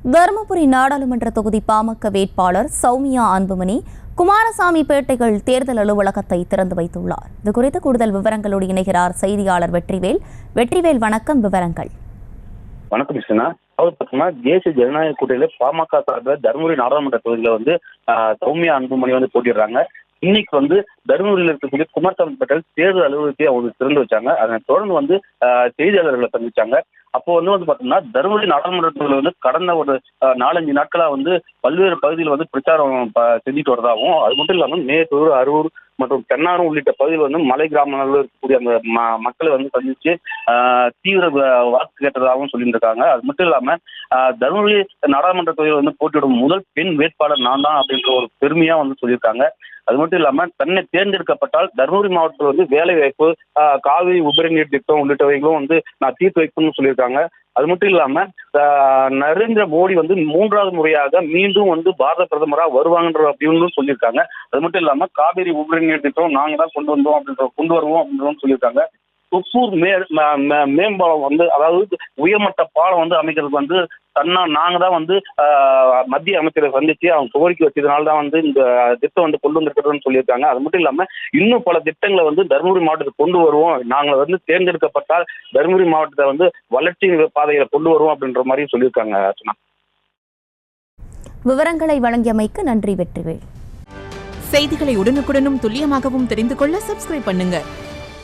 தருமபுரி நாடாளுமன்ற தொகுதி பாமக வேட்பாளர் சௌமியா அன்புமணி குமாரசாமி பேட்டைகள் தேர்தல் அலுவலகத்தை திறந்து வைத்துள்ளார். இதுகுறித்து கூடுதல் விவரங்களோடு இணைகிறார் செய்தியாளர் வெற்றிவேல். வெற்றிவேல், வணக்கம். விவரங்கள். வணக்கம் கிருஷ்ணா. தேசிய ஜனநாயக கூட்டணியில பாமக சார்பில் தருமபுரி நாடாளுமன்ற தொகுதியில சௌமியா அன்புமணி போட்டிடுறாங்க. இன்னைக்கு தருமபுரியில் இருக்கக்கூடிய குமாரசாமி பேட்டையில் தேர்தல் அலுவலகத்தை அவங்க திறந்து வச்சாங்க. அதனை தொடர்ந்து செய்தியாளர்களை சந்திச்சாங்க. அப்போ பாத்தீங்கன்னா தருமபுரி நாடாளுமன்ற தொகுதியில கடந்த ஒரு 4-5 நாட்களா பல்வேறு பகுதியில் பிரச்சாரம் செஞ்சுட்டு வரதாகவும், அது மட்டும் இல்லாமல் மேட்டூர், அரூர் மற்றும் தென்னாரம் உள்ளிட்ட பகுதியில் மலை கிராமங்களில் இருக்கக்கூடிய அந்த மக்களை சந்திச்சு தீவிர வாக்கு கேட்டதாகவும் சொல்லிட்டு இருக்காங்க. அது மட்டும் இல்லாம தருமபுரி நாடாளுமன்ற தொகுதியில் போட்டியிடும் முதல் பெண் வேட்பாளர் நான் தான் அப்படின்ற ஒரு பெருமையா சொல்லியிருக்காங்க. அது மட்டும் இல்லாம தன்னை தேர்ந்தெடுக்கப்பட்டால் தருமபுரி மாவட்டத்தில் வேலை வாய்ப்பு, காவிரி உபரி நீர் திட்டம் உள்ளிட்டவைகளும் நான் தீர்த்து வைக்கணும்னு சொல்லியிருக்காங்க. அது மட்டும் இல்லாம நரேந்திர மோடி 3வது முறையாக மீண்டும் பாரத பிரதமரா வருவாங்கன்ற அப்படின்னு சொல்லியிருக்காங்க. அது மட்டும் இல்லாம காவிரி உபரி நீர் திட்டம் நாங்க தான் கொண்டு வருவோம் அப்படின்றதும் சொல்லியிருக்காங்க. தொப்பூர் மேம்பாலம் அதாவது உயர்மட்ட பாலம் அமைக்கிறதுக்கு நாங்க தான் மத்திய அமைச்சரை சந்திச்சு அவங்க கோரிக்கை வச்சதுனால தான் இந்த திட்டம் கொண்டு வந்திருக்கிறதுன்னு சொல்லியிருக்காங்க. அது மட்டும் இல்லாம இன்னும் பல திட்டங்களை தருமபுரி மாவட்டத்துக்கு கொண்டு வருவோம், நாங்க தேர்ந்தெடுக்கப்பட்டால் தருமபுரி மாவட்டத்தை வளர்ச்சி பாதையில கொண்டு வருவோம் அப்படின்ற மாதிரி சொல்லியிருக்காங்க. விவரங்களை வழங்கியமைக்கு நன்றி வெற்றிவேல். செய்திகளை உடனுக்குடனும் துல்லியமாகவும் தெரிந்து கொள்ள சப்ஸ்கிரைப் பண்ணுங்க.